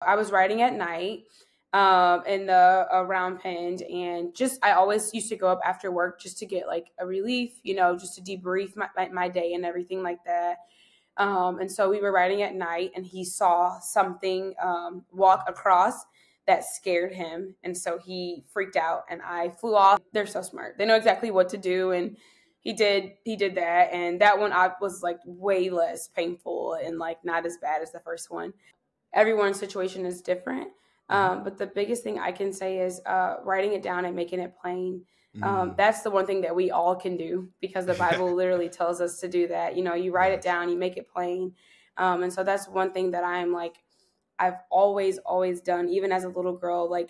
I was writing at night in the round penned, and just I always used to go up after work just to get like a relief, just to debrief my day and everything like that. And so we were riding at night, and he saw something walk across that scared him. And so he freaked out, and I flew off. They're so smart. They know exactly what to do. And he did that. And that one I was like way less painful and like not as bad as the first one. Everyone's situation is different. But the biggest thing I can say is writing it down and making it plain. That's the one thing that we all can do, because the Bible literally tells us to do that. You write it down, you make it plain. And so that's one thing that I've always done, even as a little girl. Like,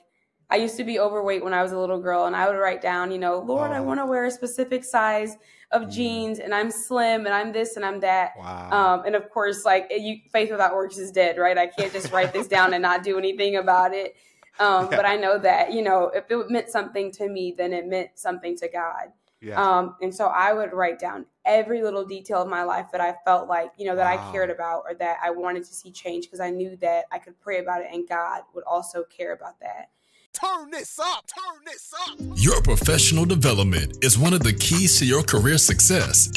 I used to be overweight when I was a little girl, and I would write down, Lord, I want to wear a specific size of jeans, and I'm slim, and I'm this, and I'm that. Wow. And of course, like, faith without works is dead, right? I can't just write this down and not do anything about it. But I know that, if it meant something to me, then it meant something to God. Yeah. And so I would write down every little detail of my life that I felt like, that I cared about, or that I wanted to see change, because I knew that I could pray about it and God would also care about that. Turn this up, turn this up. Your professional development is one of the keys to your career success.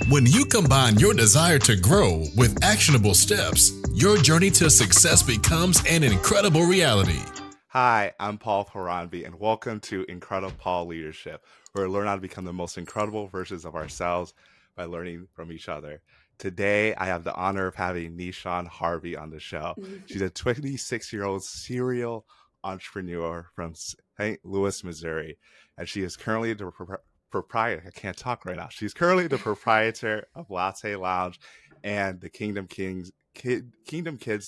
When you combine your desire to grow with actionable steps, your journey to success becomes an incredible reality. Hi, I'm Paul Horanby, and welcome to IncrediPaul Leadership, where we learn how to become the most incredible versions of ourselves by learning from each other. Today, I have the honor of having Nyshaun Harvey on the show. She's a 26-year-old serial entrepreneur from St. Louis, Missouri, and she is currently the proprietor. I can't talk right now. She's currently the proprietor of Latte Lounge and the Kingdom Kids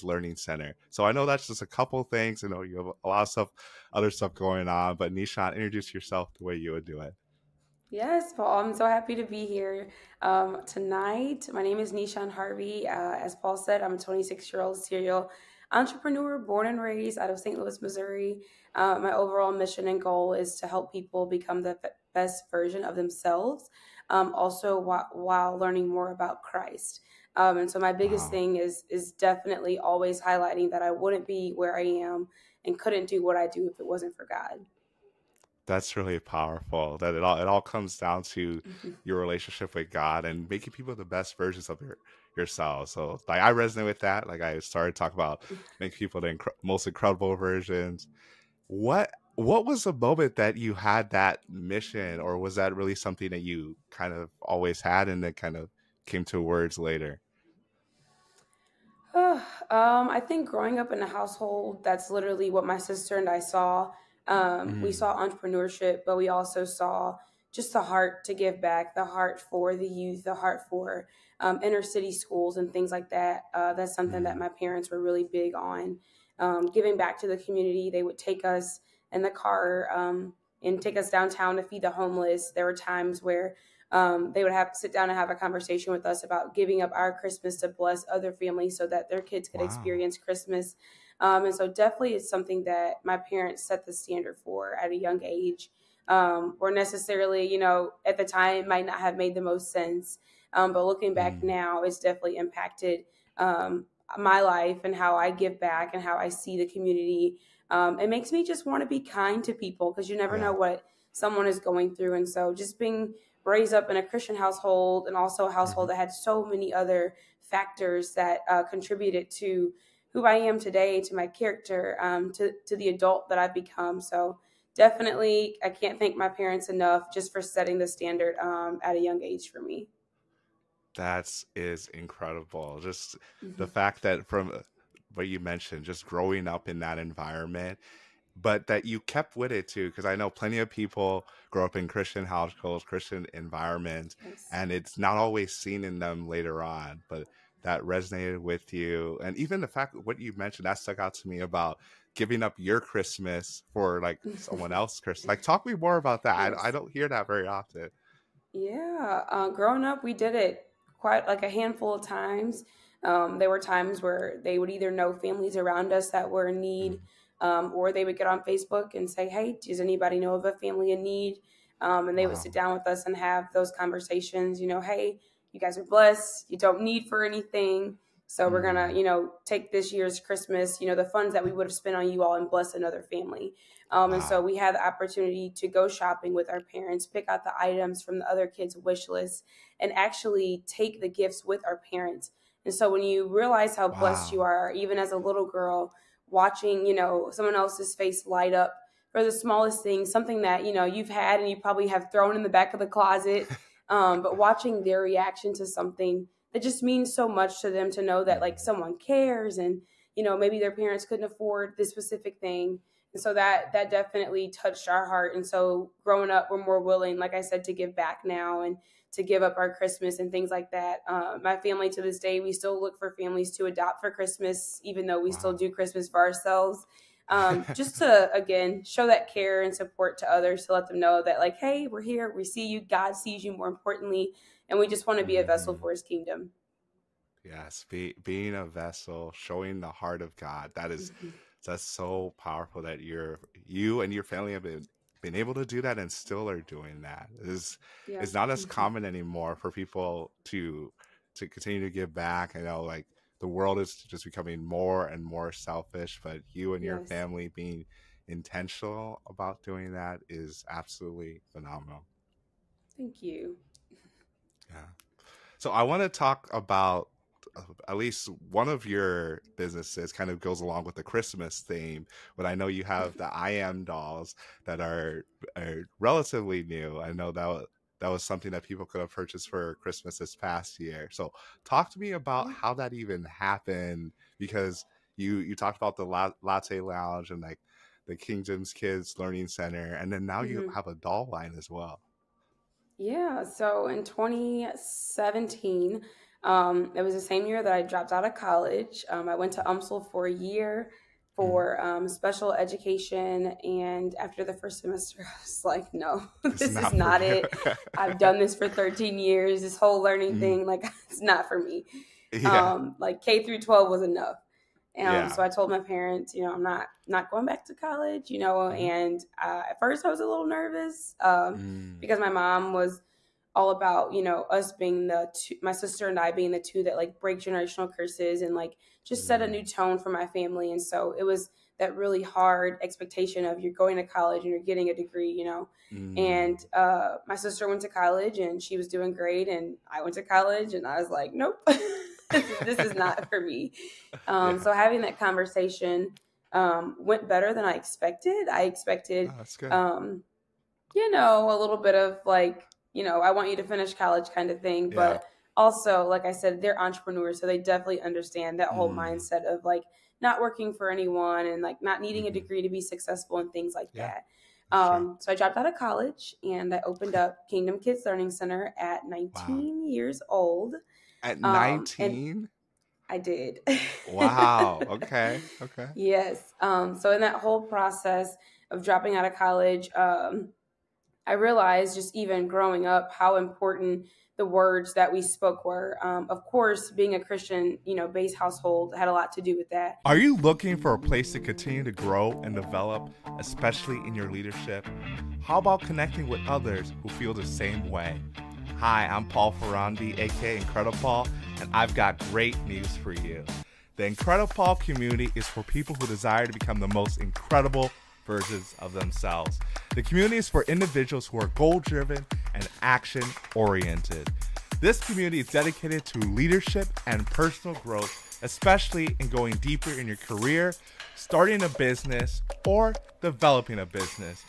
Learning Center. So I know that's just a couple of things. I know you have a lot of stuff, other stuff going on, but Nyshaun, introduce yourself the way you would do it. Yes, Paul, I'm so happy to be here tonight. My name is Nyshaun Harvey. As Paul said, I'm a 26-year-old serial entrepreneur born and raised out of St. Louis, Missouri. My overall mission and goal is to help people become the best version of themselves, also while learning more about Christ. And so my biggest thing is definitely always highlighting that I wouldn't be where I am and couldn't do what I do if it wasn't for God. That's really powerful. That it all comes down to your relationship with God and making people the best versions of yourself. So like I resonate with that. Like I started talking about making people the most incredible versions. What was the moment that you had that mission, or was that really something that you kind of always had and then kind of came to words later? I think growing up in a household, that's literally what my sister and I saw. We saw entrepreneurship, but we also saw just the heart to give back, the heart for the youth, the heart for inner city schools and things like that. That's something that my parents were really big on, giving back to the community. They would take us in the car and take us downtown to feed the homeless. There were times where they would have to sit down and have a conversation with us about giving up our Christmas to bless other families so that their kids could experience Christmas. And so definitely it's something that my parents set the standard for at a young age, or necessarily, at the time might not have made the most sense. But looking back now, it's definitely impacted my life and how I give back and how I see the community. It makes me just want to be kind to people, because you never know what someone is going through. And so just being raised up in a Christian household, and also a household that had so many other factors that contributed to who I am today, to my character, to the adult that I've become. So definitely, I can't thank my parents enough just for setting the standard at a young age for me. That is incredible. Just the fact that from what you mentioned, just growing up in that environment, but that you kept with it too, because I know plenty of people grow up in Christian households, Christian environments, and it's not always seen in them later on, but that resonated with you. And even the fact what you mentioned, that stuck out to me about giving up your Christmas for like someone else's Christmas. Like, talk me more about that. I don't hear that very often. Yeah, growing up, we did it quite like a handful of times. There were times where they would either know families around us that were in need, or they would get on Facebook and say, hey, does anybody know of a family in need? And they would sit down with us and have those conversations, hey, you guys are blessed. You don't need for anything. So we're going to, take this year's Christmas, the funds that we would have spent on you all and bless another family. And so we had the opportunity to go shopping with our parents, pick out the items from the other kids' wish list, and actually take the gifts with our parents. And so when you realize how blessed you are, even as a little girl, watching, someone else's face light up for the smallest thing, something that, you've had and you probably have thrown in the back of the closet, but watching their reaction to something that just means so much to them, to know that like someone cares, and, maybe their parents couldn't afford this specific thing. And so that definitely touched our heart. And so growing up, we're more willing, like I said, to give back now and to give up our Christmas and things like that. My family, to this day, we still look for families to adopt for Christmas, even though we still do Christmas for ourselves. Just to, again, show that care and support to others, to let them know that, like, hey, we're here, we see you, God sees you, more importantly, and we just want to be a vessel for his kingdom. Yes, being a vessel, showing the heart of God. That's so powerful that you and your family have been able to do that and still are doing that. It's not as common anymore for people to continue to give back. I know, like, the world is just becoming more and more selfish, but you and your family being intentional about doing that is absolutely phenomenal. Thank you. Yeah. So I want to talk about at least one of your businesses kind of goes along with the Christmas theme, but I know you have the I Am dolls that are relatively new. I know that was something that people could have purchased for Christmas this past year. So talk to me about how that even happened, because you talked about the Latte Lounge and like the Kingdom's Kids Learning Center, and then now you have a doll line as well. Yeah, so in 2017, it was the same year that I dropped out of college. I went to UMSL for a year for special education, and after the first semester, I was like, no, this is not it. I've done this for 13 years, this whole learning thing, like, it's not for me. Like, K through 12 was enough. So I told my parents, I'm not going back to college, and at first I was a little nervous because my mom was all about, us being my sister and I being the two that like break generational curses and like just set a new tone for my family. And so it was that really hard expectation of you're going to college and you're getting a degree, and my sister went to college and she was doing great. And I went to college and I was like, nope, this is not for me. So having that conversation went better than I expected. I expected, a little bit of like, I want you to finish college kind of thing. But also, like I said, they're entrepreneurs. So they definitely understand that whole mindset of like not working for anyone and like not needing a degree to be successful and things like that. So I dropped out of college and I opened up Kingdom Kids Learning Center at 19 years old. At 19? I did. Wow. Okay. Yes. So in that whole process of dropping out of college, I realized just even growing up how important the words that we spoke were. Of course, being a Christian, based household had a lot to do with that. Are you looking for a place to continue to grow and develop, especially in your leadership? How about connecting with others who feel the same way? Hi, I'm Paul Ferrandi, aka IncrediPaul, and I've got great news for you. The IncrediPaul community is for people who desire to become the most incredible versions of themselves. The community is for individuals who are goal-driven and action-oriented. This community is dedicated to leadership and personal growth, especially in going deeper in your career, starting a business, or developing a business.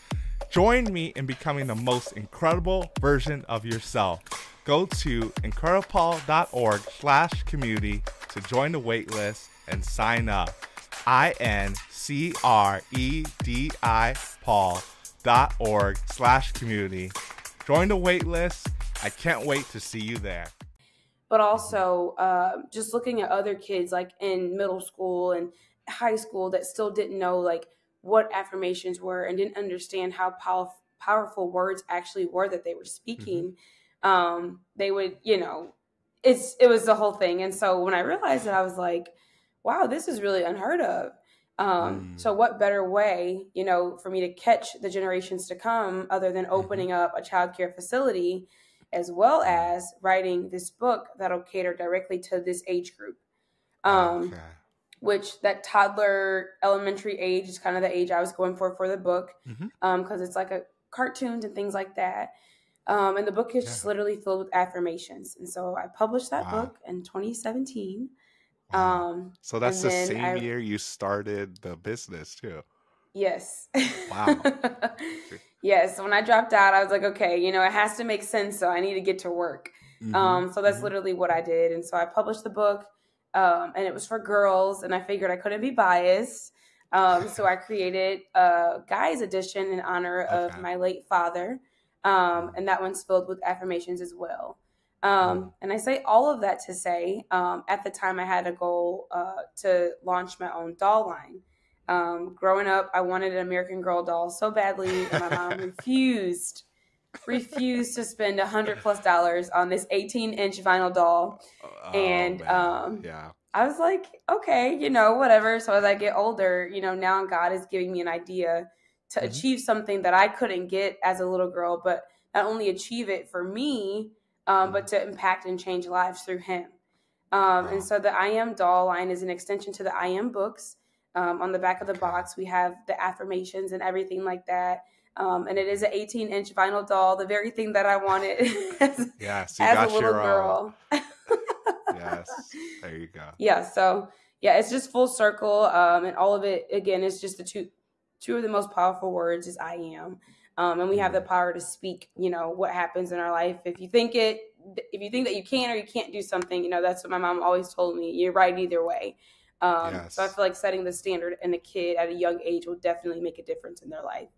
Join me in becoming the most incredible version of yourself. Go to IncrediPaul.org/community to join the waitlist and sign up. IncrediPaul.org/community. Join the waitlist. I can't wait to see you there. But also just looking at other kids like in middle school and high school that still didn't know like what affirmations were and didn't understand how powerful words actually were that they were speaking. They would, it was the whole thing. And so when I realized that, I was like, wow, this is really unheard of. So what better way, for me to catch the generations to come other than opening up a childcare facility, as well as writing this book that'll cater directly to this age group. Okay. Which that toddler elementary age is kind of the age I was going for the book, because it's like a cartoons and things like that. And the book is just literally filled with affirmations. And so I published that book in 2017. Wow. So that's And the then same year you started the business too. yes. Wow. Yes. When I dropped out, I was like, okay, it has to make sense. So I need to get to work. So that's literally what I did. And so I published the book, and it was for girls, and I figured I couldn't be biased. So I created a guys edition in honor of my late father. And that one's filled with affirmations as well. And I say all of that to say, at the time I had a goal to launch my own doll line. Growing up, I wanted an American Girl doll so badly, and my mom refused to spend $100+ on this 18-inch vinyl doll. And I was like, okay, whatever. So as I get older, now God is giving me an idea to achieve something that I couldn't get as a little girl, but not only achieve it for me, but to impact and change lives through him. And so the I Am doll line is an extension to the I Am books. On the back of the box, we have the affirmations and everything like that. And it is an 18-inch vinyl doll, the very thing that I wanted as a little girl. Yes, there you go. Yeah, so it's just full circle. And all of it, again, is just the two of the most powerful words is I am. And we have the power to speak, what happens in our life. If you think that you can or you can't do something, that's what my mom always told me. You're right either way. So I feel like setting the standard in a kid at a young age will definitely make a difference in their life.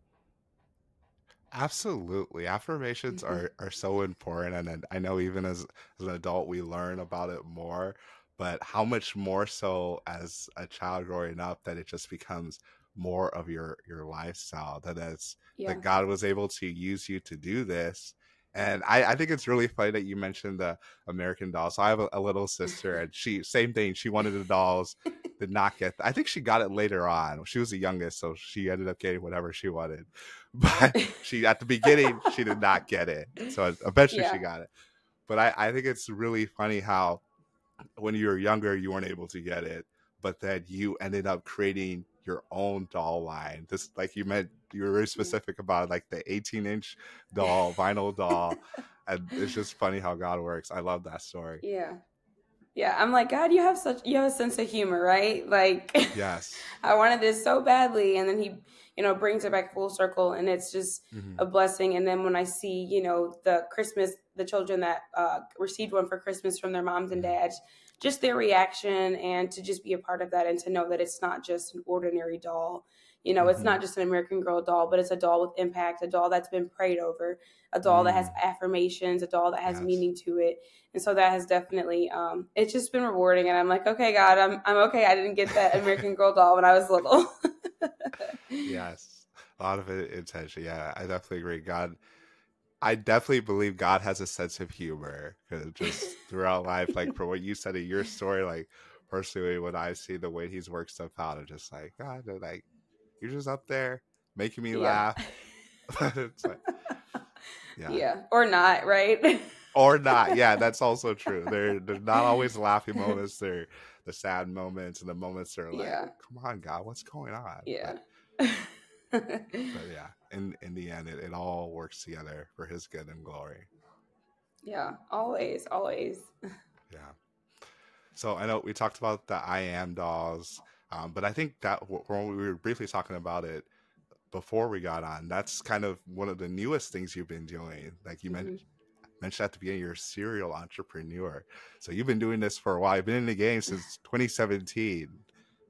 Absolutely. Affirmations are so important. And then I know even as an adult, we learn about it more, but how much more so as a child growing up that it just becomes more of your lifestyle, that God was able to use you to do this. And I think it's really funny that you mentioned the American doll. So I have a little sister, and same thing. She wanted the dolls, did not get. I think she got it later on. She was the youngest, so she ended up getting whatever she wanted. But at the beginning, she did not get it. So eventually she got it. But I think it's really funny how when you were younger, you weren't able to get it, but then you ended up creating your own doll line. This, like you were very specific about like the 18-inch doll, vinyl doll. And it's just funny how God works. I love that story. Yeah. I'm like, God, you have a sense of humor, right? Like, yes, I wanted this so badly. And then he, brings it back full circle, and it's just a blessing. And then when I see, the children that received one for Christmas from their moms and dads, just their reaction, and to just be a part of that, and to know that it's not just an ordinary doll. It's not just an American Girl doll, but it's a doll with impact, a doll that's been prayed over, a doll that has affirmations, a doll that has meaning to it. And so that has definitely, it's just been rewarding. And I'm like, okay, God, I'm okay. I didn't get that American Girl doll when I was little. Yes. A lot of it intention. Yeah, I definitely agree. I definitely believe God has a sense of humor, because just throughout life, like for what you said in your story, like personally, when I see the way he's worked stuff out, I'm just like, God, like, you're just up there making me laugh. It's like, or not, right? Or not. Yeah, that's also true. They're not always laughing moments. They're the sad moments, and the moments are like, come on, God, what's going on? Yeah. But yeah, in the end, it all works together for his good and glory. Yeah, always. Yeah. So I know we talked about the I Am dolls, but I think that when we were briefly talking about it before we got on, that's kind of one of the newest things you've been doing. Like you mentioned at the beginning, you're a serial entrepreneur. So you've been doing this for a while. You've been in the game since 2017.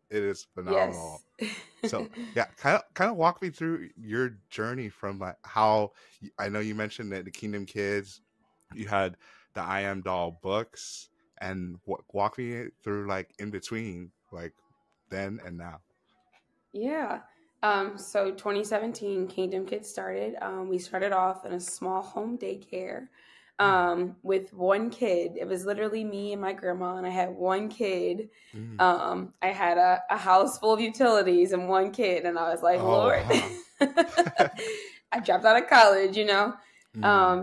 It is phenomenal. Yes. So yeah, kind of walk me through your journey from like how I know you mentioned that the Kingdom Kids, you had the I Am doll books, and walk me through like in between, like then and now. Yeah. So 2017, Kingdom Kids started. We started off in a small home daycare. With one kid. It was literally me and my grandma, and I had one kid. I had a house full of utilities and one kid, and I was like, Lord, I dropped out of college,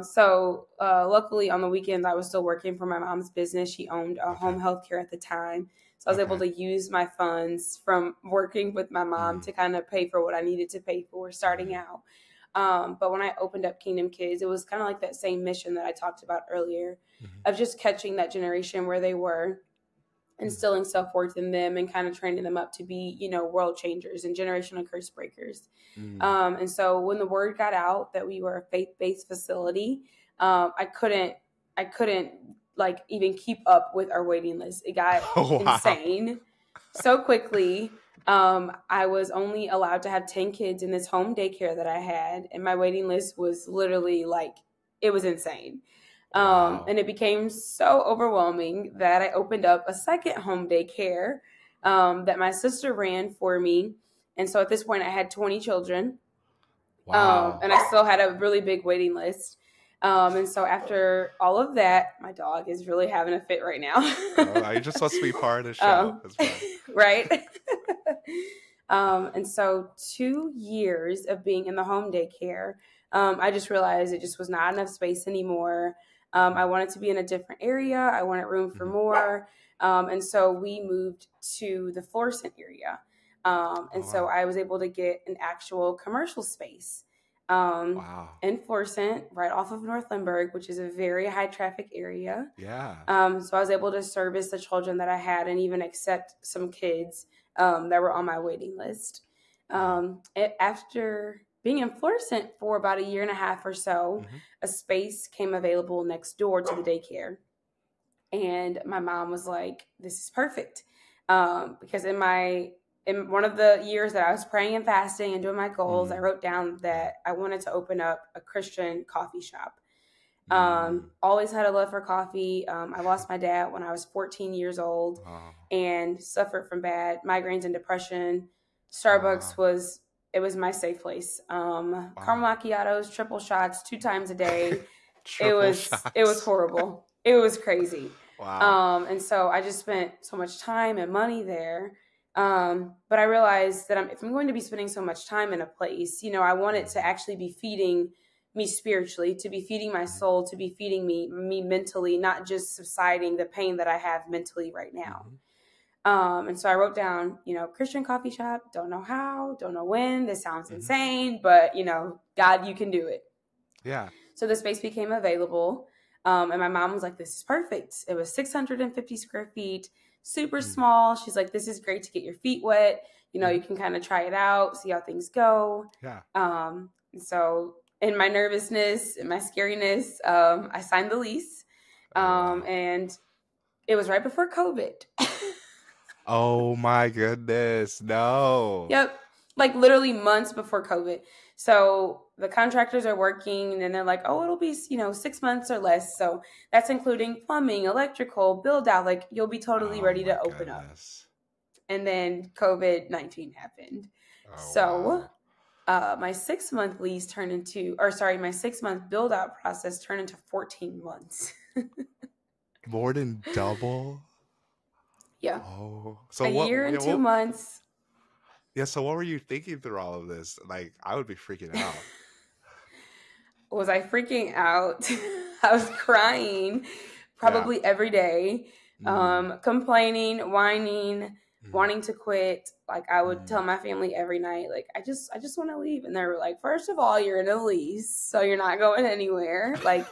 So luckily on the weekends, I was still working for my mom's business. She owned home health care at the time. So I was able to use my funds from working with my mom to kind of pay for what I needed to pay for starting out. But when I opened up Kingdom Kids, it was kind of like that same mission that I talked about earlier of just catching that generation where they were, instilling self-worth in them and kind of training them up to be, you know, world changers and generational curse breakers. And so when the word got out that we were a faith-based facility, I couldn't like even keep up with our waiting list. It got insane so quickly. I was only allowed to have 10 kids in this home daycare that I had. And my waiting list was literally like, it was insane. And it became so overwhelming that I opened up a second home daycare that my sister ran for me. And so at this point I had 20 children. And I still had a really big waiting list. And so after all of that, my dog is really having a fit right now. You're just supposed to be part of the show. Right. And so 2 years of being in the home daycare, I just realized it just was not enough space anymore. I wanted to be in a different area. I wanted room for more. And so we moved to the Florissant area. So I was able to get an actual commercial space in Florissant, right off of North Lindbergh, which is a very high traffic area. So I was able to service the children that I had and even accept some kids that were on my waiting list. After being in Florissant for about 1.5 years or so, a space came available next door to the daycare. And my mom was like, this is perfect. Because in one of the years that I was praying and fasting and doing my goals, I wrote down that I wanted to open up a Christian coffee shop. Always had a love for coffee. I lost my dad when I was 14 years old and suffered from bad migraines and depression. Starbucks was my safe place. Caramel macchiatos, triple shots, 2 times a day. It was horrible. It was crazy. And so I just spent so much time and money there. But I realized that if I'm going to be spending so much time in a place, you know, I want it to actually be feeding me spiritually, to be feeding my soul, to be feeding me mentally, not just subsiding the pain that I have mentally right now. And so I wrote down, you know, Christian coffee shop, don't know how, don't know when, this sounds insane, but you know, God, you can do it. Yeah. So the space became available. And my mom was like, this is perfect. It was 650 square feet, super small. She's like, this is great to get your feet wet. You know, you can kind of try it out, see how things go. Yeah. And so in my nervousness and my scariness, I signed the lease. And it was right before COVID. Oh my goodness. No. Yep. Like literally months before COVID. So the contractors are working and they're like, oh, it'll be, you know, 6 months or less. So that's including plumbing, electrical, build out. Like you'll be totally ready to open up. And then COVID-19 happened. My 6 month lease my 6 month build out process turned into 14 months. More than double? Yeah. Oh, so a year and 2 months. Yeah. So what were you thinking through all of this? Like, I would be freaking out. Was I freaking out? I was crying probably every day, complaining, whining, wanting to quit. Like I would tell my family every night, like, I just want to leave. And they were like, first of all, you're in a lease, so you're not going anywhere. Like,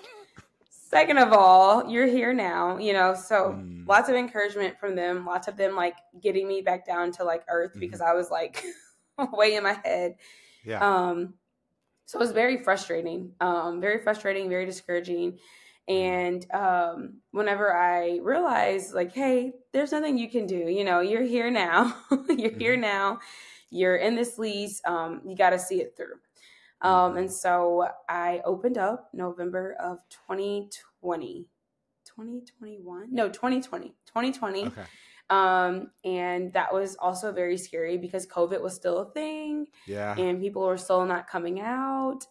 second of all, you're here now, you know, so lots of encouragement from them, lots of them like getting me back down to like earth because I was like way in my head. Yeah. So it was very frustrating, very discouraging. And whenever I realized like, hey, there's nothing you can do, you know, you're here now, here now, you're in this lease, you got to see it through. And so I opened up November of 2020. Okay. And that was also very scary because COVID was still a thing. Yeah. And people were still not coming out.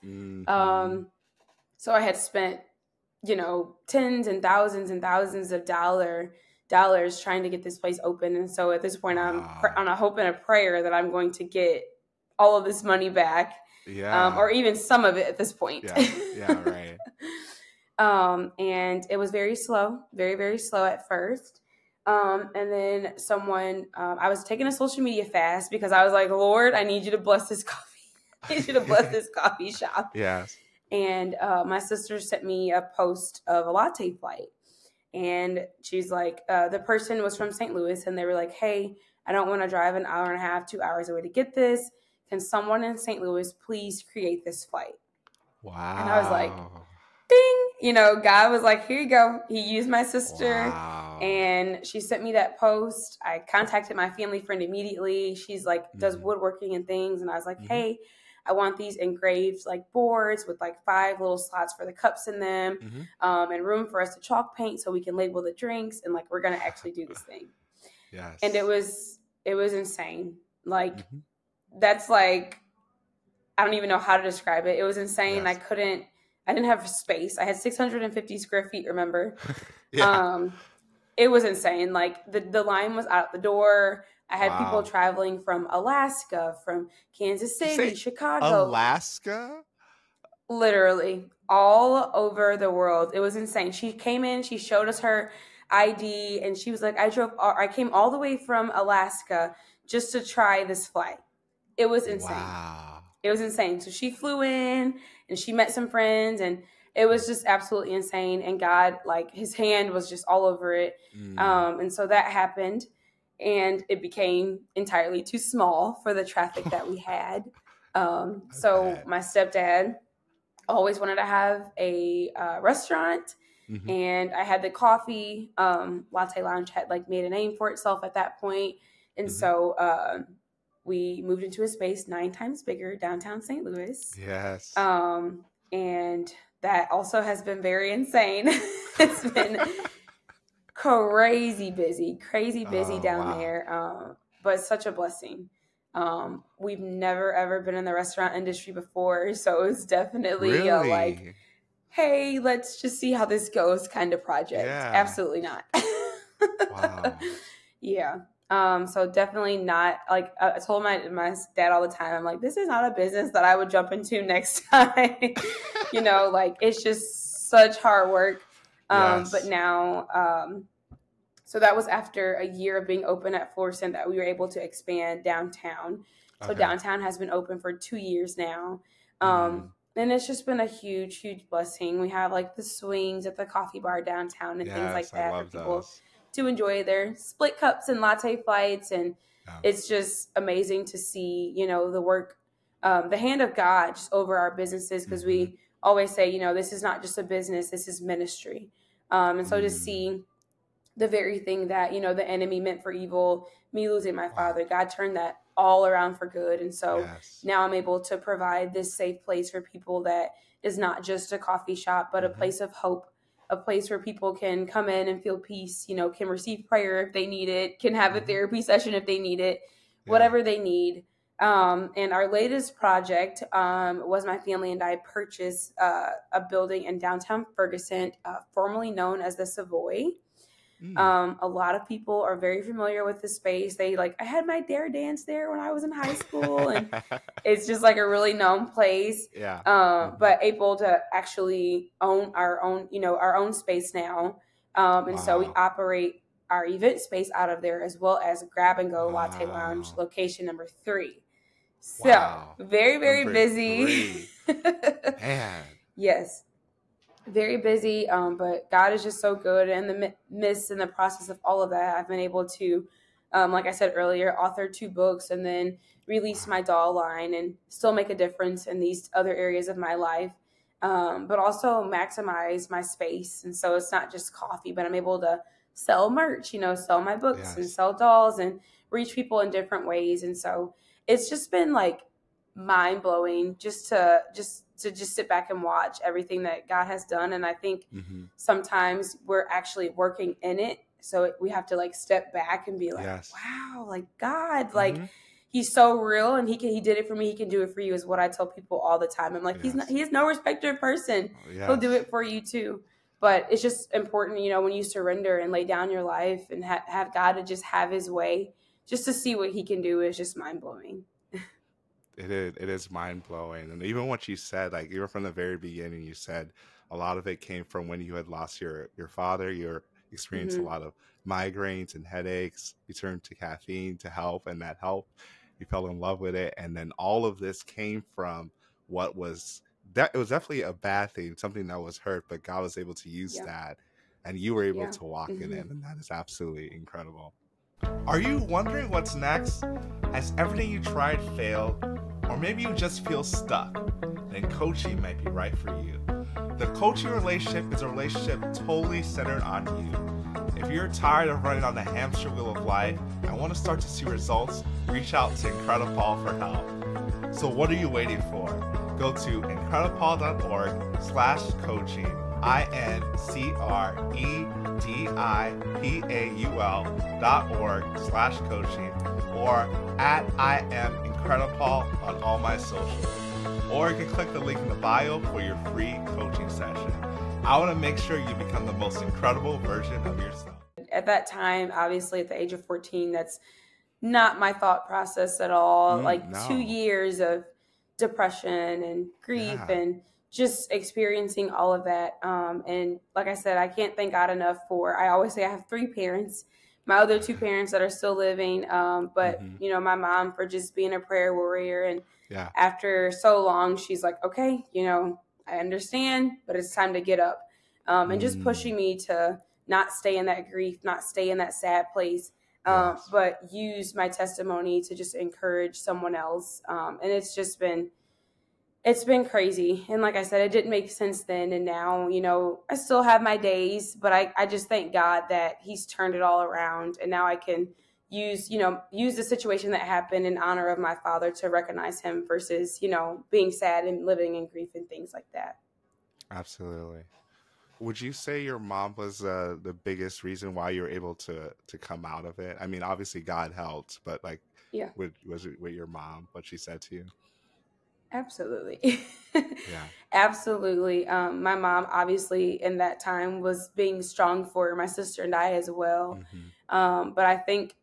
So I had spent, you know, tens and thousands of dollars trying to get this place open. And so at this point, I'm on a hope and a prayer that I'm going to get all of this money back. Yeah. Or even some of it at this point. Yeah, right. And it was very slow, very, very slow at first. And then I was taking a social media fast because I was like, Lord, I need you to bless this coffee. I need you to bless this coffee shop. Yes. And my sister sent me a post of a latte flight. And she's like, the person was from St. Louis, and they were like, hey, I don't want to drive an hour and a half, 2 hours away to get this. Can someone in St. Louis please create this flight? Wow. And I was like, ding, God was like, here you go. He used my sister. Wow. And she sent me that post. I contacted my family friend immediately. She's like, does woodworking and things. And I was like, hey, I want these engraved like boards with like 5 little slots for the cups in them, and room for us to chalk paint so we can label the drinks. And like, we're going to actually do this thing. Yes. And it was insane. Like, that's like, I don't even know how to describe it. It was insane. Yes. I didn't have space. I had 650 square feet, remember? Yeah. It was insane. Like the line was out the door. I had people traveling from Alaska, from Kansas City, Chicago. Alaska? Literally all over the world. It was insane. She came in, she showed us her ID, and she was like, I came all the way from Alaska just to try this flight. It was insane. Wow. It was insane. So she flew in and she met some friends, and it was just absolutely insane. And God, like, his hand was just all over it. And so that happened, and it became entirely too small for the traffic that we had. So my stepdad always wanted to have a restaurant, and I had the coffee. Latte Lounge had like made a name for itself at that point. And so we moved into a space 9 times bigger downtown St. Louis. Yes. And that also has been very insane. It's been crazy busy down there. But such a blessing. We've never, ever been in the restaurant industry before. So it's definitely like, hey, let's just see how this goes kind of project. Yeah. Absolutely not. Wow. Yeah. So definitely not, like, I told my dad all the time, I'm like, this is not a business that I would jump into next time. Like, it's just such hard work. But now, so that was after a year of being open at Florissant that we were able to expand downtown. So downtown has been open for 2 years now. And it's just been a huge, huge blessing. We have like the swings at the coffee bar downtown and things like that for people to enjoy their split cups and latte flights. And it's just amazing to see, the work, the hand of God just over our businesses. Because we always say, this is not just a business, this is ministry. And so to see the very thing that, the enemy meant for evil, me losing my father, God turned that all around for good. And so now I'm able to provide this safe place for people that is not just a coffee shop, but a place of hope, a place where people can come in and feel peace, can receive prayer if they need it, can have a therapy session if they need it, whatever they need. And our latest project was my family and I purchased a building in downtown Ferguson, formerly known as the Savoy. A lot of people are very familiar with the space. I had my Dare Dance there when I was in high school, and it's just like a really known place. But able to actually own our own space now. And so we operate our event space out of there, as well as Grab and Go Latte Lounge location number 3. So very, very busy. Man. Yes. Very busy, but God is just so good. And the midst and the process of all of that, I've been able to, like I said earlier, author 2 books and then release my doll line and still make a difference in these other areas of my life, but also maximize my space. And so it's not just coffee, but I'm able to sell merch, sell my books and sell dolls and reach people in different ways. And so it's just been like mind blowing just to sit back and watch everything that God has done. And I think sometimes we're actually working in it. So we have to like step back and be like, wow, like God, like he's so real and he did it for me. He can do it for you is what I tell people all the time. I'm like, he is no respecter of person. He'll do it for you too. But it's just important, when you surrender and lay down your life and have God to just have his way, just to see what he can do is just mind blowing. It is mind blowing. And even what you said, like even from the very beginning, you said a lot of it came from when you had lost your father, your experienced a lot of migraines and headaches. You turned to caffeine to help, and that helped. You fell in love with it. And then all of this came from what was that it was definitely a bad thing, something that was hurt, but God was able to use that, and you were able to walk in it. And that is absolutely incredible. Are you wondering what's next? Has everything you tried failed? Or maybe you just feel stuck? Then coaching might be right for you. The coaching relationship is a relationship totally centered on you. If you're tired of running on the hamster wheel of life and want to start to see results, reach out to IncrediPaul for help. So what are you waiting for? Go to IncrediPaul.org/coaching, IncrediPaul.org/coaching, or at I am IncrediPaul on all my socials. Or you can click the link in the bio for your free coaching session. I want to make sure you become the most incredible version of yourself. At that time, obviously at the age of 14, that's not my thought process at all. 2 years of depression and grief and just experiencing all of that. And like I said, I can't thank God enough I always say I have 3 parents, my other 2 parents that are still living. But my mom for just being a prayer warrior. And after so long, she's like, okay, I understand, but it's time to get up. And just pushing me to not stay in that grief, not stay in that sad place, but use my testimony to just encourage someone else. And it's been crazy. And like I said, it didn't make sense then. And now, I still have my days, but I just thank God that he's turned it all around. And now I can use the situation that happened in honor of my father to recognize him versus, being sad and living in grief and things like that. Absolutely. Would you say your mom was the biggest reason why you were able to come out of it? I mean, obviously God helped, but was it with your mom, what she said to you? Absolutely. Absolutely. My mom, obviously, in that time was being strong for my sister and I as well. But I think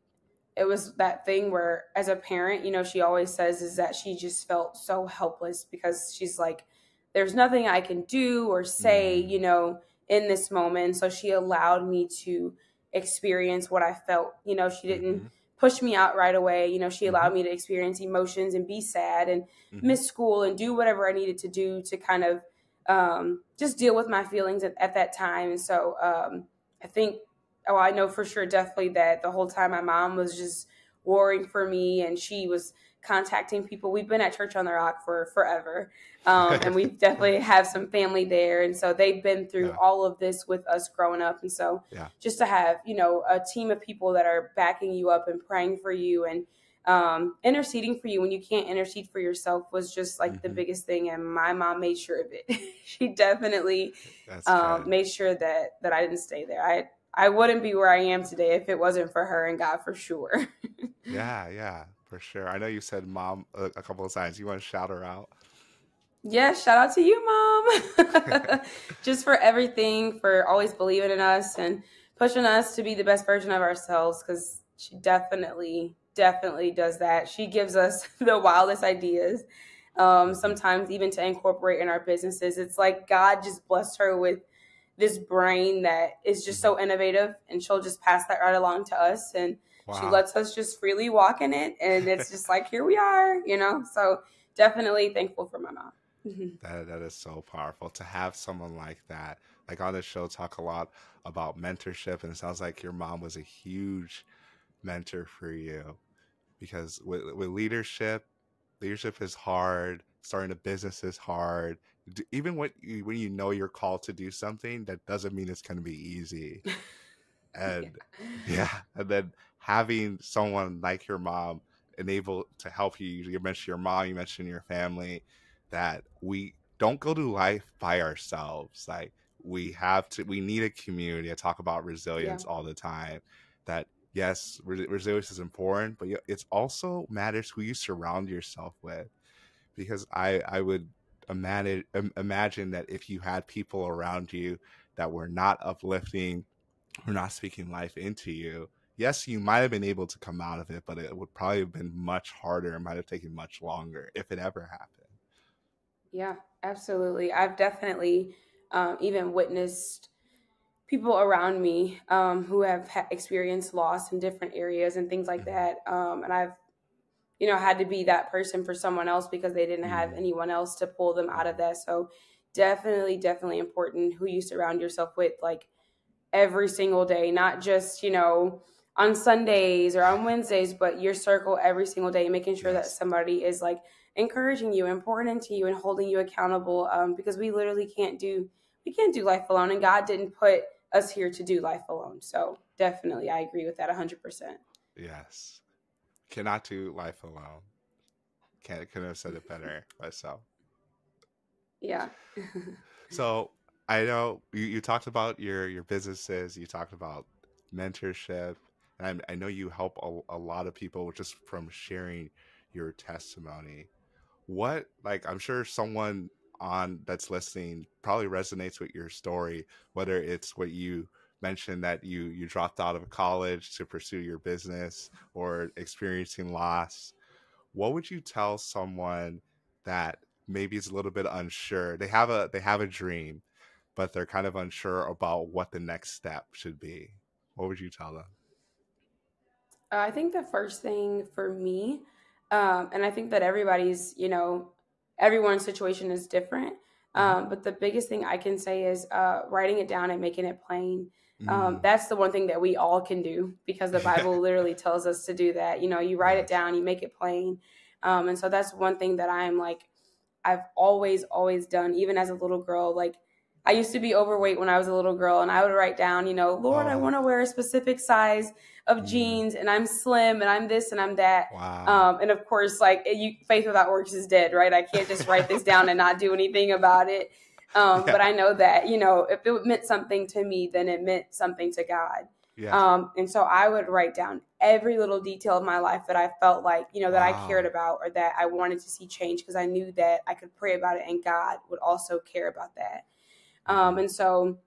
it was that thing where as a parent, she always says is that she just felt so helpless because she's like, there's nothing I can do or say, in this moment. So she allowed me to experience what I felt. She didn't push me out right away. She allowed me to experience emotions and be sad and miss school and do whatever I needed to do to kind of just deal with my feelings at that time. And so I think, I know for sure, definitely that the whole time my mom was just worrying for me and she was contacting people. We've been at Church on the Rock for forever. And we definitely have some family there. And so they've been through all of this with us growing up. And so just to have, a team of people that are backing you up and praying for you and interceding for you when you can't intercede for yourself was just like the biggest thing. And my mom made sure of it. She definitely made sure that I didn't stay there. I wouldn't be where I am today if it wasn't for her and God, for sure. Yeah, for sure. I know you said mom a couple of times. You want to shout her out? Yeah, shout out to you, Mom. Just for everything, for always believing in us and pushing us to be the best version of ourselves, because she definitely does that. She gives us the wildest ideas, sometimes even to incorporate in our businesses. It's like God just blessed her with this brain that is just so innovative, and she'll just pass that right along to us. And she lets us just freely walk in it. And it's just like, here we are, so definitely thankful for my mom. That is so powerful to have someone like that. Like on the show, talk a lot about mentorship, and it sounds like your mom was a huge mentor for you, because with leadership is hard. Starting a business is hard. Even when you know you're called to do something, that doesn't mean it's going to be easy. And and then having someone like your mom able to help you. You mentioned your mom, you mentioned your family, that we don't go through life by ourselves. Like we need a community. I talk about resilience all the time, that yes, resilience is important, but it's also matters who you surround yourself with. Because I would imagine that if you had people around you that were not uplifting, or not speaking life into you, yes, you might have been able to come out of it, but it would probably have been much harder and might have taken much longer if it ever happened. Yeah, absolutely. I've definitely even witnessed people around me who have experienced loss in different areas and things like that. And I've, had to be that person for someone else because they didn't have anyone else to pull them out of that. So definitely, definitely important who you surround yourself with, like every single day, not just, on Sundays or on Wednesdays, but your circle every single day, making sure that somebody is like encouraging you, important to you, and holding you accountable. Because we literally can't do life alone, and God didn't put us here to do life alone. So definitely, I agree with that 100%. Yes. Cannot do life alone. Couldn't have said it better myself. Yeah. So I know you talked about your businesses, you talked about mentorship, and I know you help a lot of people just from sharing your testimony. What, like, I'm sure someone on that's listening probably resonates with your story, whether it's what you mentioned that you dropped out of college to pursue your business or experiencing loss. What would you tell someone that maybe is a little bit unsure? They have a dream, but they're kind of unsure about what the next step should be. What would you tell them? I think the first thing for me, and I think that everyone's situation is different. But the biggest thing I can say is writing it down and making it plain. That's the one thing that we all can do because the Bible literally tells us to do that. You write it down, you make it plain. And so that's one thing that I've always, always done, even as a little girl. Like, I used to be overweight when I was a little girl, and I would write down, Lord, I want to wear a specific size of jeans, and I'm slim, and I'm this, and I'm that. Wow. And of course, faith without works is dead, right? I can't just write this down and not do anything about it. But I know that, if it meant something to me, then it meant something to God. Yeah. And so I would write down every little detail of my life that I felt like, that I cared about or that I wanted to see change, because I knew that I could pray about it and God would also care about that. And so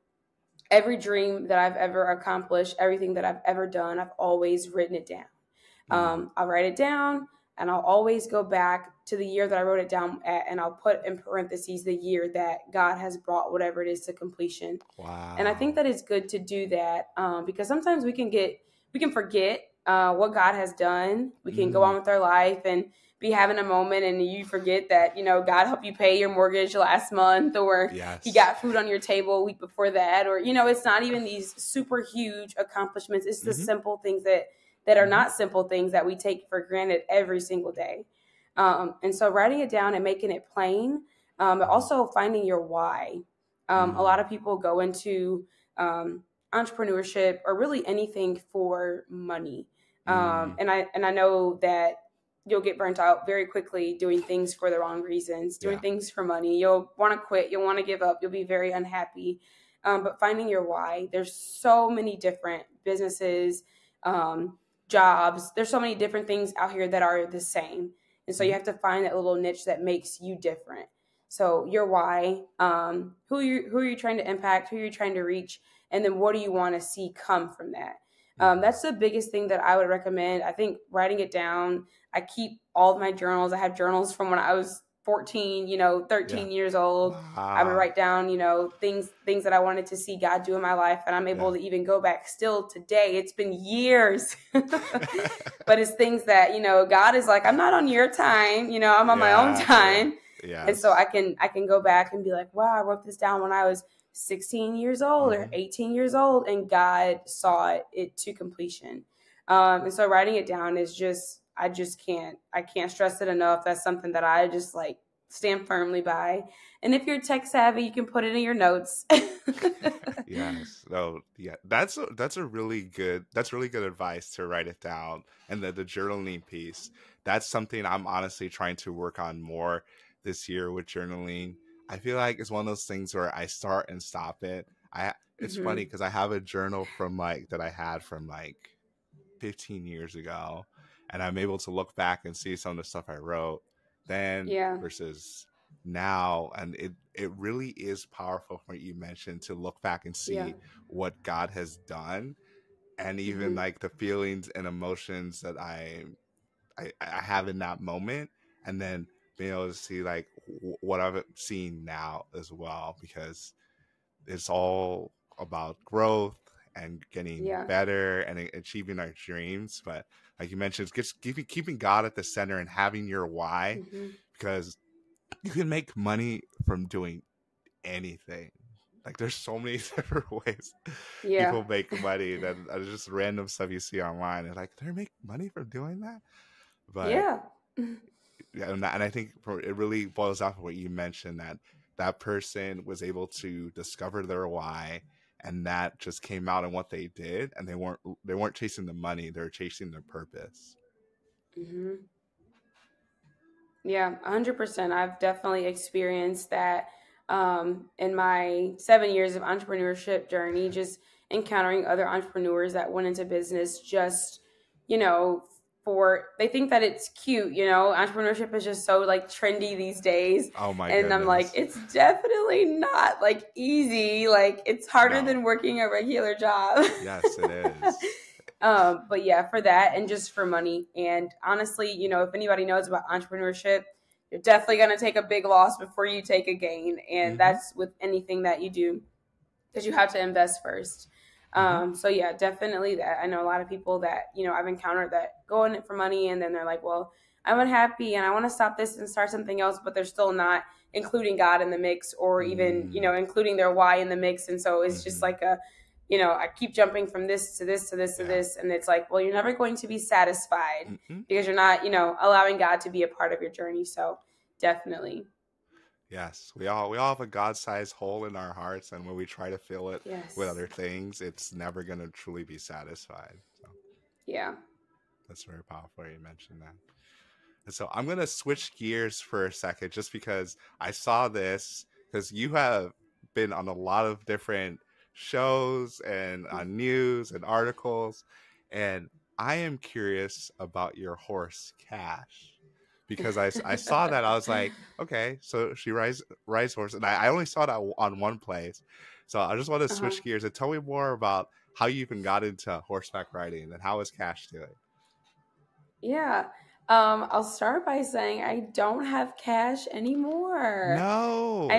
every dream that I've ever accomplished, everything that I've ever done, I've always written it down. I'll write it down, and I'll always go back to the year that I wrote it down at, and I'll put in parentheses the year that God has brought whatever it is to completion. Wow. And I think that it's good to do that because sometimes we can forget what God has done. We can go on with our life and be having a moment, and you forget that, God helped you pay your mortgage last month, or He got food on your table a week before that, or, it's not even these super huge accomplishments. It's the simple things that are not simple things that we take for granted every single day. And so writing it down and making it plain, but also finding your why. A lot of people go into entrepreneurship or really anything for money. And I know that you'll get burnt out very quickly doing things for the wrong reasons, doing things for money. You'll want to quit. You'll want to give up. You'll be very unhappy. But finding your why, there's so many different businesses, jobs. There's so many different things out here that are the same. And so you have to find that little niche that makes you different. So your why, who are you trying to impact? Who are you trying to reach? And then what do you want to see come from that? That's the biggest thing that I would recommend. I think writing it down. I keep all of my journals. I have journals from when I was 14, 13 years old. Wow. I would write down, things that I wanted to see God do in my life. And I'm able to even go back still today. It's been years, but it's things that, God is like, I'm not on your time. I'm on my own time. Yeah. And so I can go back and be like, wow, I wrote this down when I was 16 years old or 18 years old, and God saw it to completion. And so writing it down is I can't stress it enough. That's something that I just stand firmly by. And if you're tech savvy, you can put it in your notes. Yes. No, yeah. That's really good advice to write it down. And the journaling piece, that's something I'm honestly trying to work on more this year with journaling. I feel like it's one of those things where I start and stop it. It's funny because I have a journal from that I had from 15 years ago, and I'm able to look back and see some of the stuff I wrote then versus now. And it really is powerful what you mentioned, to look back and see what God has done, and even the feelings and emotions that I have in that moment, and then being able to see what I'm seeing now as well, because it's all about growth and getting Yeah. better and achieving our dreams. But like you mentioned, it's just keeping God at the center and having your why, because you can make money from doing anything. Like there's so many different ways Yeah. people make money that are just random stuff you see online. And like, they make money from doing that. But Yeah. yeah, and I think it really boils down to what you mentioned, that that person was able to discover their why, and that just came out in what they did, and they weren't chasing the money, they were chasing their purpose. Mm-hmm. Yeah, 100%. I've definitely experienced that in my 7 years of entrepreneurship journey, just encountering other entrepreneurs that went into business just, you know, they think that it's cute, entrepreneurship is just so like trendy these days. Oh my And I'm like, goodness. it's definitely not like easy. Like it's harder No. than working a regular job. Yes, it is. But yeah, for that and just for money. And honestly, if anybody knows about entrepreneurship, you're definitely going to take a big loss before you take a gain. And that's with anything that you do, because you have to invest first. So yeah, definitely that. I know a lot of people that, I've encountered that go in it for money, and then they're like, well, I'm unhappy and I want to stop this and start something else, but they're still not including God in the mix, or even, including their why in the mix. And so it's just like I keep jumping from this to this to this to this. And it's like, well, you're never going to be satisfied because you're not, allowing God to be a part of your journey. So definitely. Yes, we all have a God-sized hole in our hearts, and when we try to fill it with other things, it's never going to truly be satisfied. So yeah, that's very powerful. You mentioned that. And so I'm going to switch gears for a second, just because I saw this, because you have been on a lot of different shows and on news and articles, and I am curious about your horse, Cash. Because I saw that, I was like, okay, so she rides horse, and I only saw that on one place. So I just want to switch gears and tell me more about how you even got into horseback riding, and how is Cash doing? Yeah. I'll start by saying I don't have Cash anymore. No.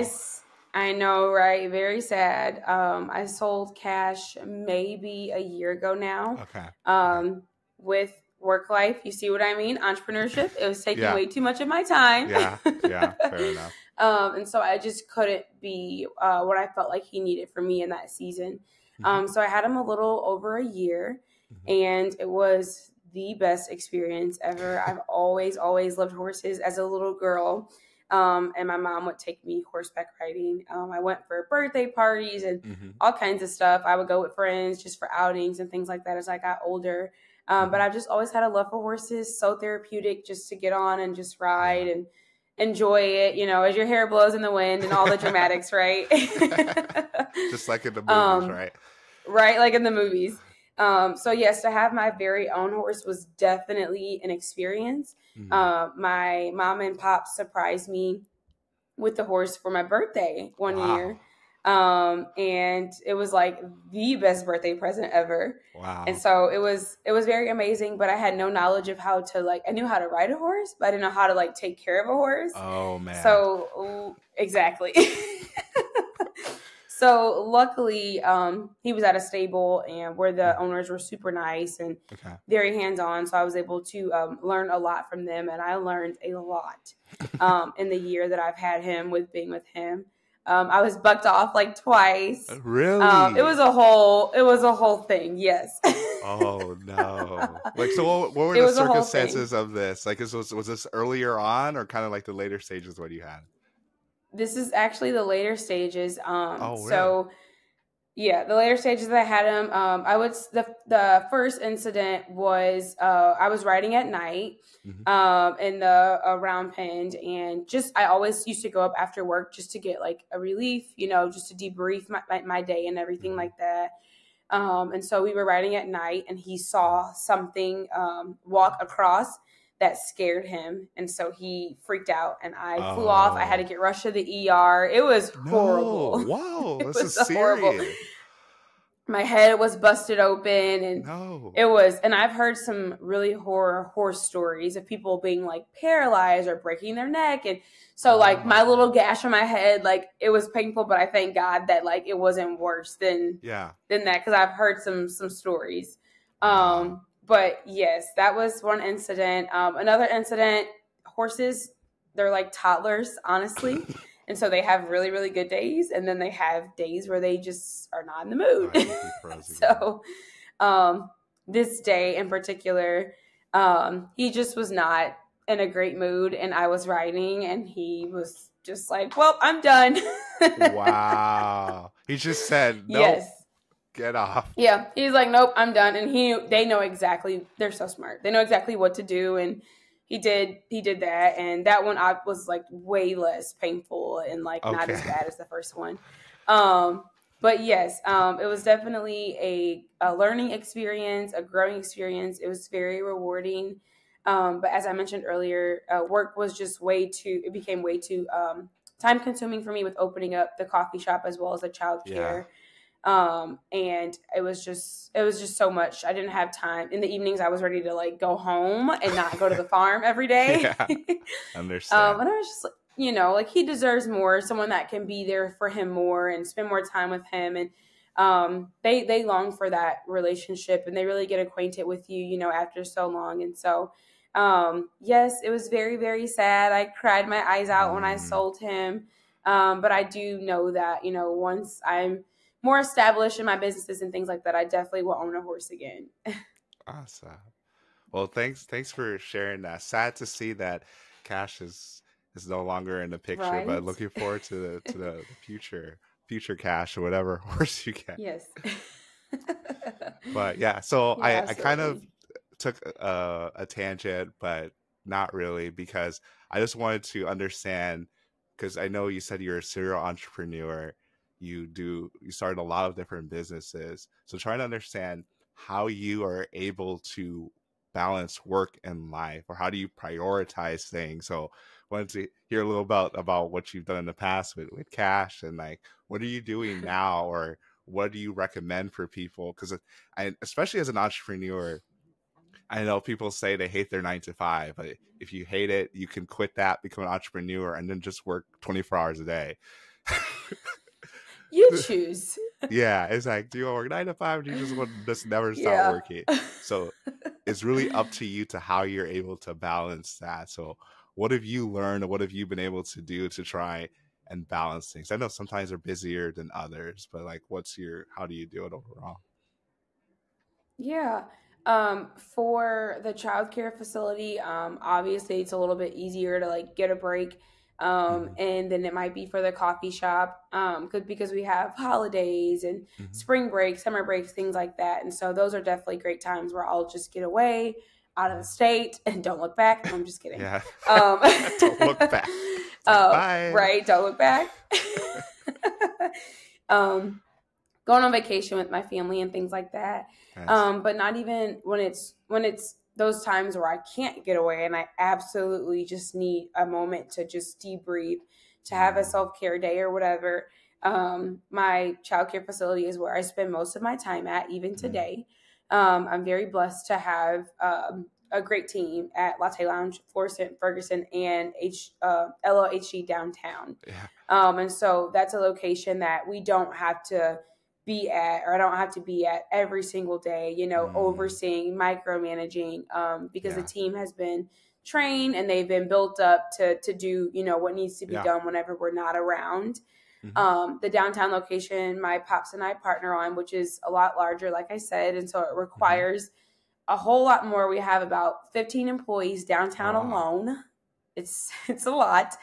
I know, right? Very sad. I sold Cash maybe a year ago now. Okay. With work life, you see what I mean? Entrepreneurship, it was taking way too much of my time. Yeah, fair enough. And so I just couldn't be what I felt like he needed for me in that season. So I had him a little over a year, and it was the best experience ever. I've always loved horses as a little girl. And my mom would take me horseback riding. I went for birthday parties and all kinds of stuff. I would go with friends just for outings and things like that as I got older. But I've just always had a love for horses, so therapeutic just to get on and just ride and enjoy it, as your hair blows in the wind and all the dramatics, right? Just like in the movies, right? Right, like in the movies. So yes, to have my very own horse was definitely an experience. My mom and pop surprised me with the horse for my birthday one year. And it was like the best birthday present ever. Wow. And so it was very amazing, but I had no knowledge of how to I knew how to ride a horse, but I didn't know how to take care of a horse. Oh man. So exactly. So luckily, he was at a stable and where the owners were super nice and very hands-on. So I was able to learn a lot from them, and I learned a lot in the year that I've had him being with him. I was bucked off twice. Really? It was a whole thing. Yes. Oh no! So what were the circumstances of this? Was this earlier on, or kind of the later stages when you had? This is actually the later stages. Really? So yeah, the later stages that I had him. The first incident was I was riding at night in the round pen, and I always used to go up after work just to get a relief, just to debrief my day and everything like that. And so we were riding at night, and he saw something walk across that scared him, and so he freaked out, and I flew off. I had to get rushed to the ER. It was horrible. Wow, this is serious. Horrible. my head was busted open, and No. it was, and I've heard some really horror stories of people being like paralyzed or breaking their neck. And so like my little gash on my head, like it was painful, but I thank God that like it wasn't worse than that, because I've heard some stories. But yes, that was one incident. Another incident, horses, they're like toddlers, honestly. And so they have really, really good days. And then they have days where they just are not in the mood. So this day in particular, he just was not in a great mood. And I was riding and he was just like, well, I'm done. Wow. He just said, nope, yes, get off. Yeah. He's like, nope, I'm done. And they know exactly, they're so smart. They know exactly what to do. And he did that, and that one was like way less painful and like not as bad as the first one. But yes, it was definitely a learning experience, a growing experience. It was very rewarding. But as I mentioned earlier, work was just it became way too time consuming for me with opening up the coffee shop as well as the childcare. Yeah. And it was just so much. I didn't have time. In the evenings, I was ready to like go home and not go to the farm every day. Yeah, understand. And I was just like, like he deserves more, someone that can be there for him more and spend more time with him. And, they long for that relationship, and they really get acquainted with you, after so long. And so, yes, it was very, very sad. I cried my eyes out when I sold him. But I do know that, once I'm more established in my businesses and things like that, I definitely will own a horse again. Awesome. Well, thanks for sharing that. Sad to see that Cash is no longer in the picture, right? But looking forward to the future Cash or whatever horse you get. Yes. But yeah, so yeah, I kind of took a tangent, but not really, because I just wanted to understand, because I know you said you're a serial entrepreneur. You started a lot of different businesses. So trying to understand how you are able to balance work and life, or how do you prioritize things? So I wanted to hear a little about what you've done in the past with Cash, and like, what are you doing now, or what do you recommend for people? Because especially as an entrepreneur, I know people say they hate their 9-to-5, but if you hate it, you can quit that, become an entrepreneur, and then just work 24 hours a day. You choose. Yeah, it's like, do you want to work 9-to-5, or do you just want to just never stop working? So it's really up to you to how you're able to balance that. So what have you learned, or what have you been able to do to try and balance things? I know sometimes they're busier than others, but like, how do you do it overall? Yeah. For the childcare facility, obviously it's a little bit easier to like get a break. And then it might be for the coffee shop, because we have holidays and spring breaks, summer breaks, things like that. And so those are definitely great times where I'll just get away out of the state and don't look back. I'm just kidding. Yeah. Don't look back. Bye. Right. Don't look back. Going on vacation with my family and things like that. Nice. But not even when it's those times where I can't get away and I absolutely just need a moment to just debrief, to have a self-care day or whatever. My childcare facility is where I spend most of my time at, even today. I'm very blessed to have a great team at Latte Lounge, Florissant, Ferguson, and LLHG downtown. Yeah. And so that's a location that we don't have to be at, or I don't have to be at every single day, overseeing, micromanaging, because the team has been trained and they've been built up to do, what needs to be done whenever we're not around. The downtown location, my pops and I partner on, which is a lot larger, like I said. And so it requires a whole lot more. We have about 15 employees downtown alone. It's a lot.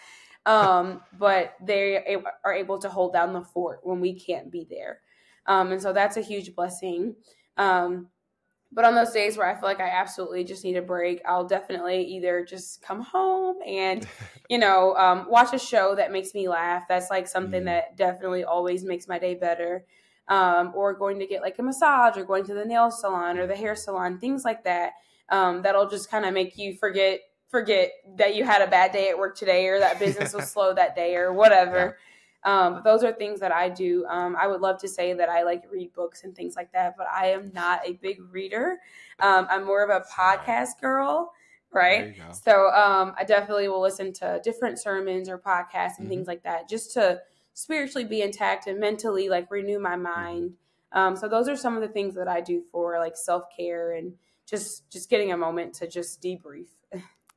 But they are able to hold down the fort when we can't be there. And so that's a huge blessing. But on those days where I feel like I absolutely just need a break, I'll definitely either just come home and, watch a show that makes me laugh. That's like something that definitely always makes my day better. Or going to get like a massage, or going to the nail salon or the hair salon, things like that. That'll just kind of make you forget that you had a bad day at work today, or that business was slow that day, or whatever. But those are things that I do. I would love to say that I like read books and things like that, but I am not a big reader. I'm more of a podcast girl. There Right. you go. So I definitely will listen to different sermons or podcasts and things like that, just to spiritually be intact and mentally like renew my mind. So those are some of the things that I do for like self-care and just getting a moment to just debrief.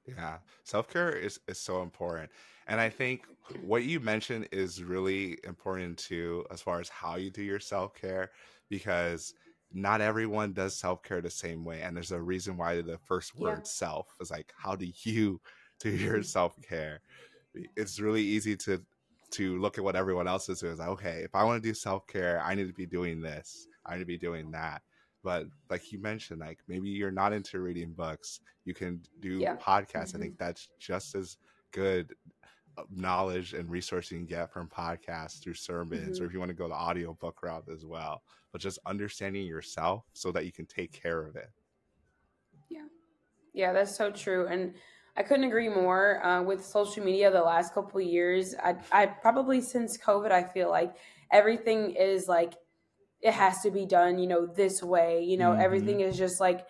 Yeah, self-care is so important. And I think what you mentioned is really important too, as far as how you do your self-care, because not everyone does self-care the same way. And there's a reason why the first Yeah. word self is like, how do you do your self-care? It's really easy to look at what everyone else is doing. It's like, okay, if I want to do self-care, I need to be doing this. I need to be doing that. But like you mentioned, like maybe you're not into reading books. You can do Yeah. podcasts. I think that's just as good knowledge and resource you can get from podcasts through sermons, or if you want to go the audiobook route as well. But just understanding yourself so that you can take care of it. Yeah. Yeah, that's so true. And I couldn't agree more. With social media the last couple of years, I probably since COVID, I feel like everything is like, it has to be done, this way, everything is just like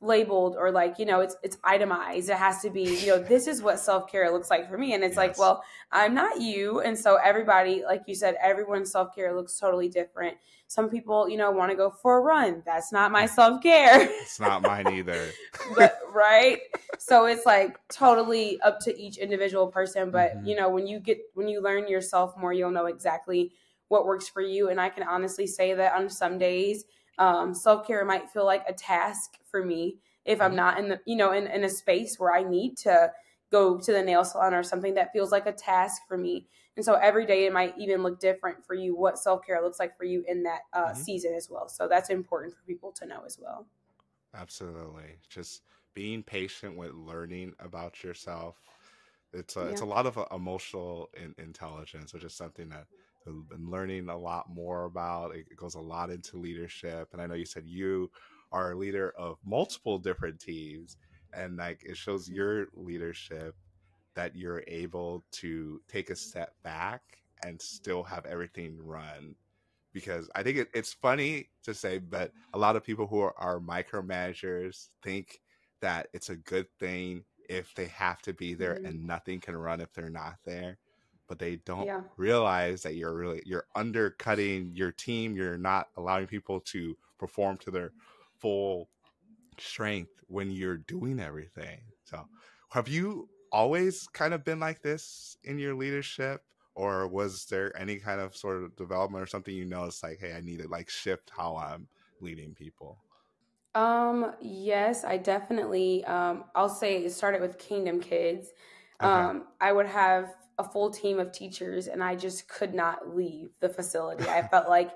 labeled or like, it's itemized. It has to be, this is what self-care looks like for me. And it's like, Yes. well, I'm not you. And so everybody, like you said, everyone's self-care looks totally different. Some people, want to go for a run. That's not my self-care. It's not mine either. But right. So it's like totally up to each individual person. But, when you learn yourself more, you'll know exactly what works for you. And I can honestly say that on some days, self-care might feel like a task for me if I'm not in the, in a space where I need to go to the nail salon or something that feels like a task for me. And so every day it might even look different for you, what self-care looks like for you in that season as well. So that's important for people to know as well. Absolutely. Just being patient with learning about yourself. It's a lot of emotional intelligence, which is something that I've been learning a lot more about. It goes a lot into leadership. And I know you said you are a leader of multiple different teams, and like it shows your leadership that you're able to take a step back and still have everything run. Because I think it's funny to say, but a lot of people who are micromanagers think that it's a good thing if they have to be there and nothing can run if they're not there. But they don't realize that you're undercutting your team. You're not allowing people to perform to their full strength when you're doing everything. So have you always kind of been like this in your leadership? Or was there any kind of sort of development or something you noticed like, hey, I need to like shift how I'm leading people? Yes, I definitely, I'll say it started with Kingdom Kids. Okay. I would have a full team of teachers and I just could not leave the facility. I felt like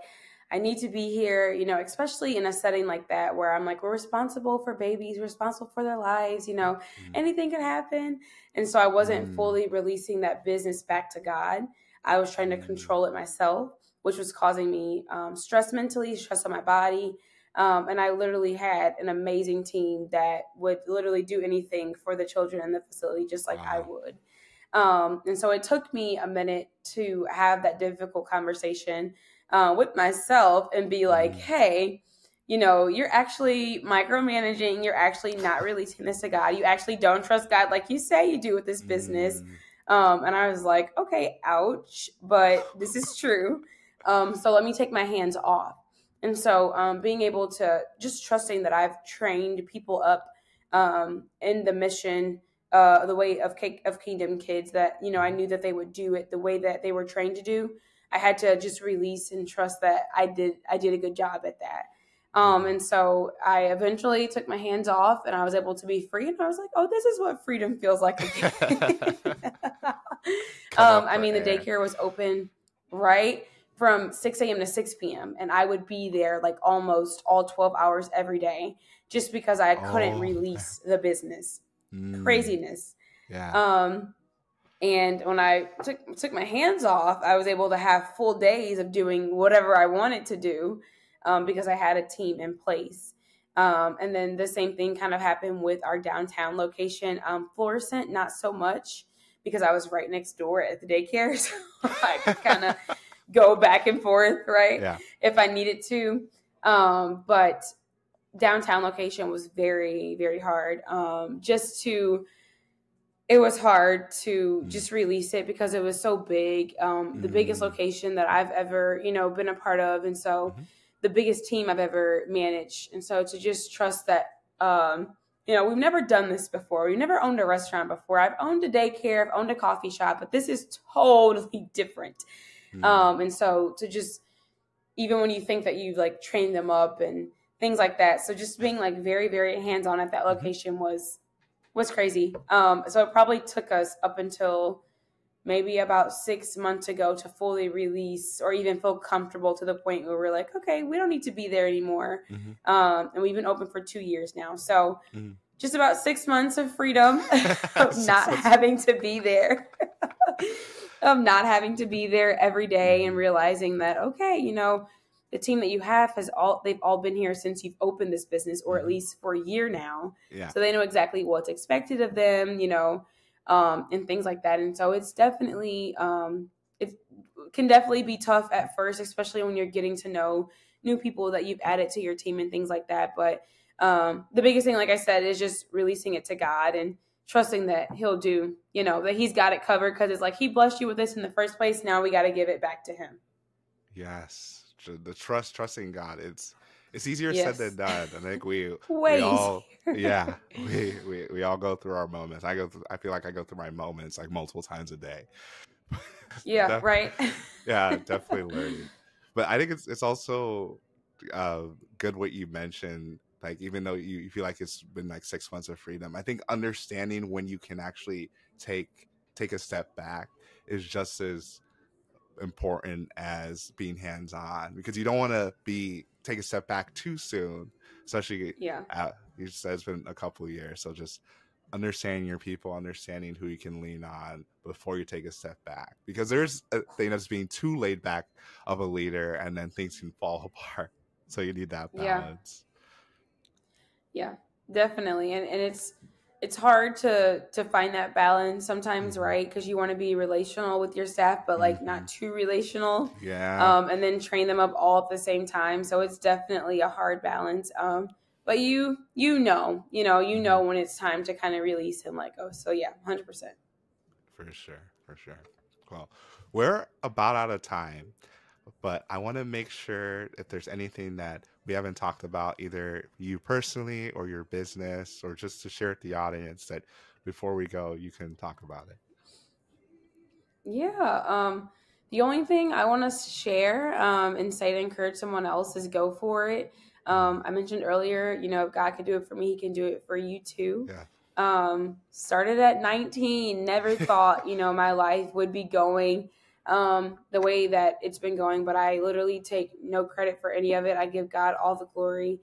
I need to be here, especially in a setting like that where I'm like, we're responsible for babies, we're responsible for their lives, anything could happen. And so I wasn't fully releasing that business back to God. I was trying to control it myself, which was causing me stress mentally, stress on my body. And I literally had an amazing team that would literally do anything for the children in the facility, just like I would. And so it took me a minute to have that difficult conversation with myself and be like, hey, you're actually micromanaging. You're actually not releasing this to God. You actually don't trust God like you say you do with this business. And I was like, okay, ouch, but this is true. So let me take my hands off. And so being able to just trusting that I've trained people up in the mission, the way of Kingdom Kids, that, I knew that they would do it the way that they were trained to do. I had to just release and trust that I did a good job at that. And so I eventually took my hands off and I was able to be free. And I was like, oh, this is what freedom feels like again. The daycare was open right from 6 a.m. to 6 p.m. And I would be there like almost all 12 hours every day just because I couldn't release the business. Craziness. Yeah. And when I took my hands off, I was able to have full days of doing whatever I wanted to do because I had a team in place. And then the same thing kind of happened with our downtown location. Florissant, not so much, because I was right next door at the daycare. So I could kind of go back and forth, right? Yeah. If I needed to. But downtown location was very, very hard. It was hard to just release it because it was so big. The biggest location that I've ever, been a part of. And so the biggest team I've ever managed. And so to just trust that, we've never done this before. We've never owned a restaurant before. I've owned a daycare, I've owned a coffee shop, but this is totally different. And so to just, even when you think that you've like trained them up and things like that. So just being like very, very hands-on at that location was crazy. So it probably took us up until maybe about 6 months ago to fully release or even feel comfortable to the point where we're like, okay, we don't need to be there anymore. And we've been open for 2 years now. So just about 6 months of freedom of not having to be there, of not having to be there every day and realizing that, okay, the team that you have they've all been here since you've opened this business, or at least for a year now. Yeah. So they know exactly what's expected of them, and things like that. And so it's definitely, it can definitely be tough at first, especially when you're getting to know new people that you've added to your team and things like that. But the biggest thing, like I said, is just releasing it to God and trusting that he'll do, that he's got it covered, because it's like he blessed you with this in the first place. Now we got to give it back to him. Yes. The trusting God. It's easier said than done. I think we all we all go through our moments. I feel like I go through my moments like multiple times a day. Yeah, right. Yeah, definitely learning. But I think it's also good what you mentioned. Like, even though you feel like it's been like 6 months of freedom, I think understanding when you can actually take a step back is just as important as being hands-on, because you don't want to take a step back too soon, especially you said it's been a couple of years. So just understanding your people, understanding who you can lean on before you take a step back, because there's a thing that's being too laid back of a leader and then things can fall apart. So you need that balance. Yeah, definitely. And it's hard to find that balance sometimes, right? Because you want to be relational with your staff, but like not too relational. Yeah. And then train them up all at the same time. So it's definitely a hard balance. But you know when it's time to kind of release and let go. So yeah, 100%. For sure. Well, we're about out of time, but I want to make sure if there's anything that we haven't talked about, either you personally or your business, or just to share with the audience, that before we go, you can talk about it. Yeah. The only thing I want to share and say to encourage someone else is go for it. I mentioned earlier, if God could do it for me, he can do it for you too. Yeah. Started at 19, never thought, my life would be going the way that it's been going, but I literally take no credit for any of it. I give God all the glory.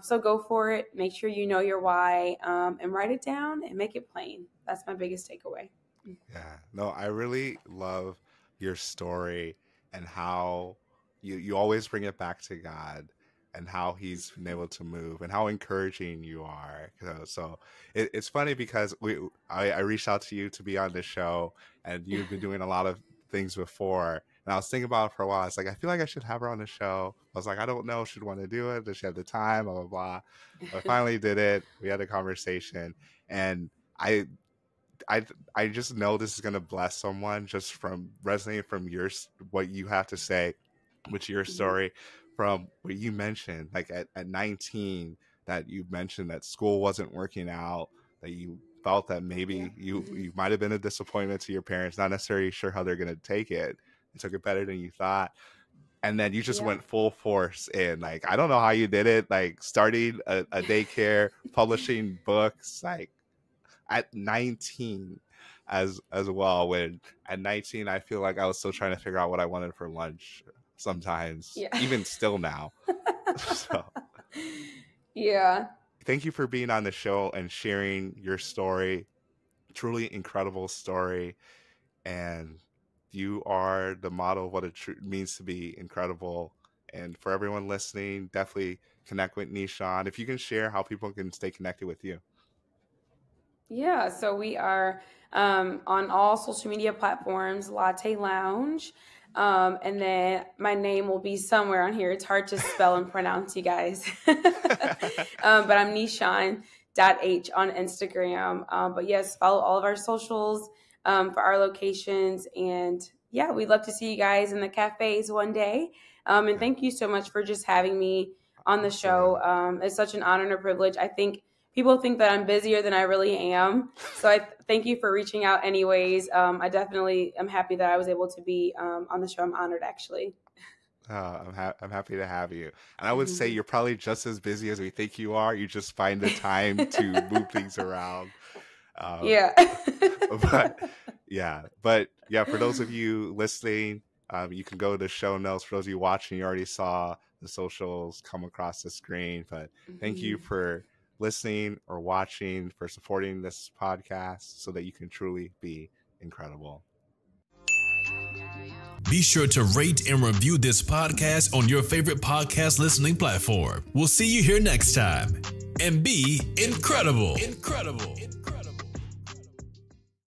So go for it. Make sure you know your why, and write it down and make it plain. That's my biggest takeaway. Yeah. No, I really love your story and how you always bring it back to God and how he's been able to move and how encouraging you are. So it's funny because I reached out to you to be on the show, and you've been doing a lot of things before. And I was thinking about it for a while. It's like, I feel like I should have her on the show. I was like, I don't know if she'd want to do it. Does she have the time? Blah, blah, blah. I finally did it. We had a conversation, and I just know this is going to bless someone just from resonating from what you have to say, with your story, from what you mentioned, like at 19, that you mentioned that school wasn't working out, that you felt that maybe you might have been a disappointment to your parents, not necessarily sure how they're going to take it. They took it better than you thought. And then you just went full force in. Like, I don't know how you did it, like starting a daycare, publishing books, like at 19 as well. When at 19, I feel like I was still trying to figure out what I wanted for lunch sometimes, even still now. So thank you for being on the show and sharing your story. Truly incredible story. And you are the model of what it means to be incredible. And for everyone listening, definitely connect with Nyshaun. If you can share how people can stay connected with you. Yeah, so we are on all social media platforms, Latte Lounge. And then my name will be somewhere on here. It's hard to spell and pronounce, you guys. But I'm Nyshaun.h on Instagram. But yes, follow all of our socials for our locations. And yeah, we'd love to see you guys in the cafes one day. And thank you so much for just having me on the show. It's such an honor and a privilege. I think people think that I'm busier than I really am. So I thank you for reaching out anyways. I definitely am happy that I was able to be on the show. I'm honored, actually. I'm happy to have you. And I would say you're probably just as busy as we think you are. You just find the time to move things around. Yeah. But for those of you listening, you can go to the show notes. For those of you watching, you already saw the socials come across the screen. But thank you for listening or watching, for supporting this podcast so that you can truly be incredible. Be sure to rate and review this podcast on your favorite podcast listening platform. We'll see you here next time. And be incredible. Incredible.